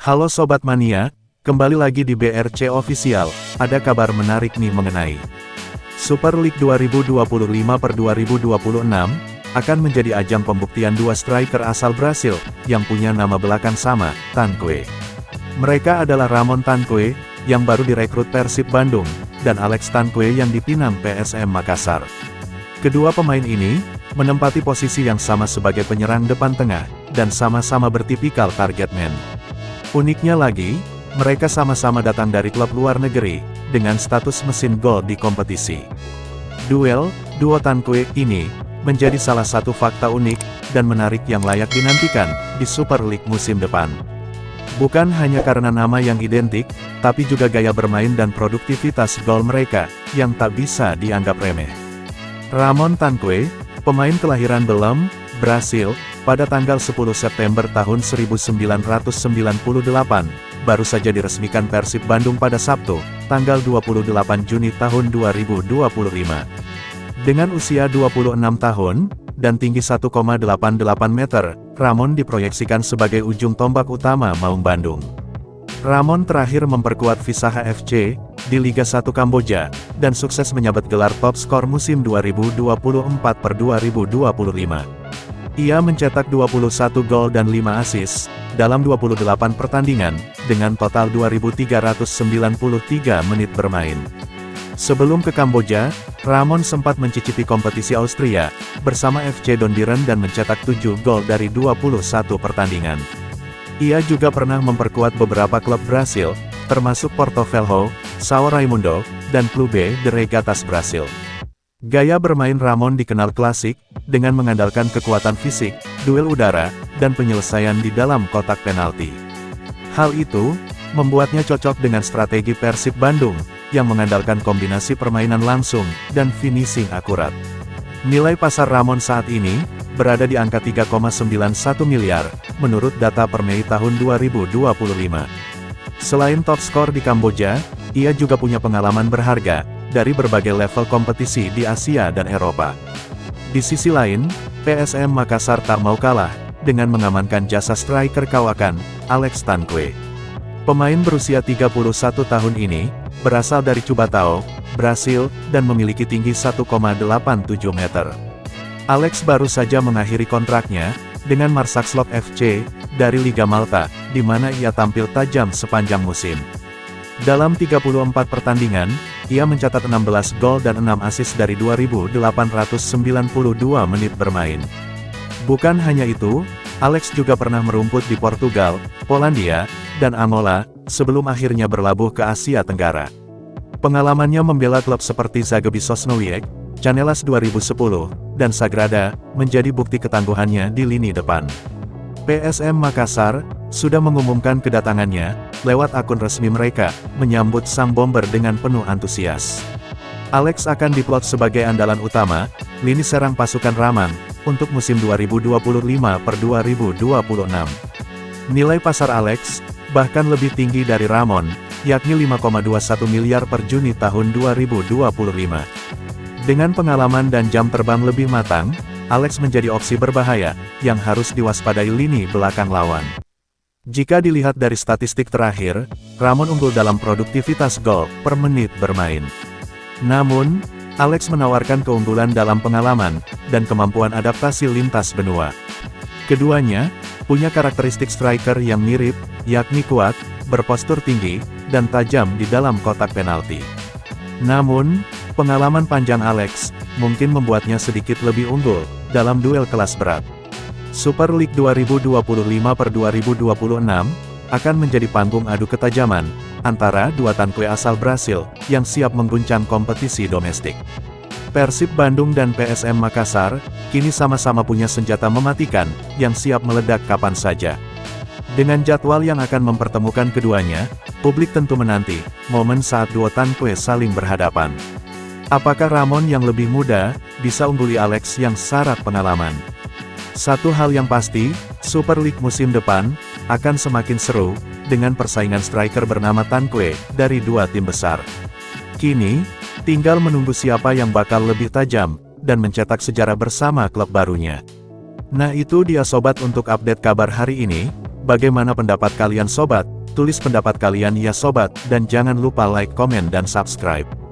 Halo Sobat Mania, kembali lagi di BRC Official. Ada kabar menarik nih mengenai Super League 2025 per 2026, akan menjadi ajang pembuktian dua striker asal Brasil, yang punya nama belakang sama, Tanque. Mereka adalah Ramon Tanque, yang baru direkrut Persib Bandung, dan Alex Tanque yang dipinang PSM Makassar. Kedua pemain ini, menempati posisi yang sama sebagai penyerang depan tengah, dan sama-sama bertipikal target man. Uniknya lagi, mereka sama-sama datang dari klub luar negeri, dengan status mesin gol di kompetisi. Duo Tanque ini, menjadi salah satu fakta unik, dan menarik yang layak dinantikan, di Super League musim depan. Bukan hanya karena nama yang identik, tapi juga gaya bermain dan produktivitas gol mereka, yang tak bisa dianggap remeh. Ramon Tanque, pemain kelahiran Belém, Brasil, pada tanggal 10 September tahun 1998, baru saja diresmikan Persib Bandung pada Sabtu, tanggal 28 Juni tahun 2025. Dengan usia 26 tahun, dan tinggi 1,88 meter, Ramon diproyeksikan sebagai ujung tombak utama Maung Bandung. Ramon terakhir memperkuat Visaha FC, di Liga 1 Kamboja, dan sukses menyabet gelar top skor musim 2024 per 2025. Ia mencetak 21 gol dan 5 assist, dalam 28 pertandingan, dengan total 2.393 menit bermain. Sebelum ke Kamboja, Ramon sempat mencicipi kompetisi Austria, bersama FC Dondiren dan mencetak 7 gol dari 21 pertandingan. Ia juga pernah memperkuat beberapa klub Brasil, termasuk Porto Velho, São Raimundo, dan Clube de Regatas Brasil. Gaya bermain Ramon dikenal klasik, dengan mengandalkan kekuatan fisik, duel udara, dan penyelesaian di dalam kotak penalti. Hal itu, membuatnya cocok dengan strategi Persib Bandung, yang mengandalkan kombinasi permainan langsung, dan finishing akurat. Nilai pasar Ramon saat ini, berada di angka 3,91 miliar, menurut data per Mei tahun 2025. Selain top skor di Kamboja, ia juga punya pengalaman berharga, dari berbagai level kompetisi di Asia dan Eropa. Di sisi lain, PSM Makassar tak mau kalah, dengan mengamankan jasa striker kawakan, Alex Tanque. Pemain berusia 31 tahun ini, berasal dari Cubatão, Brasil, dan memiliki tinggi 1,87 meter. Alex baru saja mengakhiri kontraknya, dengan Marsakslok FC, dari Liga Malta, di mana ia tampil tajam sepanjang musim. Dalam 34 pertandingan, ia mencatat 16 gol dan 6 assist dari 2.892 menit bermain. Bukan hanya itu, Alex juga pernah merumput di Portugal, Polandia, dan Angola, sebelum akhirnya berlabuh ke Asia Tenggara. Pengalamannya membela klub seperti Zagłębie Sosnowiec, Canelas 2010, dan Sagrada, menjadi bukti ketangguhannya di lini depan. PSM Makassar, sudah mengumumkan kedatangannya, lewat akun resmi mereka, menyambut sang bomber dengan penuh antusias. Alex akan diplot sebagai andalan utama, lini serang pasukan Ramon, untuk musim 2025 per 2026. Nilai pasar Alex, bahkan lebih tinggi dari Ramon, yakni 5,21 miliar per Juni tahun 2025. Dengan pengalaman dan jam terbang lebih matang, Alex menjadi opsi berbahaya, yang harus diwaspadai lini belakang lawan. Jika dilihat dari statistik terakhir, Ramon unggul dalam produktivitas gol per menit bermain. Namun, Alex menawarkan keunggulan dalam pengalaman, dan kemampuan adaptasi lintas benua. Keduanya, punya karakteristik striker yang mirip, yakni kuat, berpostur tinggi, dan tajam di dalam kotak penalti. Namun, pengalaman panjang Alex, mungkin membuatnya sedikit lebih unggul, dalam duel kelas berat. Super League 2025 per 2026, akan menjadi panggung adu ketajaman, antara dua Tanque asal Brasil, yang siap mengguncang kompetisi domestik. Persib Bandung dan PSM Makassar, kini sama-sama punya senjata mematikan, yang siap meledak kapan saja. Dengan jadwal yang akan mempertemukan keduanya, publik tentu menanti, momen saat dua Tanque saling berhadapan. Apakah Ramon yang lebih muda, bisa ungguli Alex yang syarat pengalaman? Satu hal yang pasti, Super League musim depan, akan semakin seru, dengan persaingan striker bernama Tanque, dari dua tim besar. Kini, tinggal menunggu siapa yang bakal lebih tajam, dan mencetak sejarah bersama klub barunya. Nah itu dia sobat untuk update kabar hari ini. Bagaimana pendapat kalian sobat? Tulis pendapat kalian ya sobat, dan jangan lupa like, komen dan subscribe.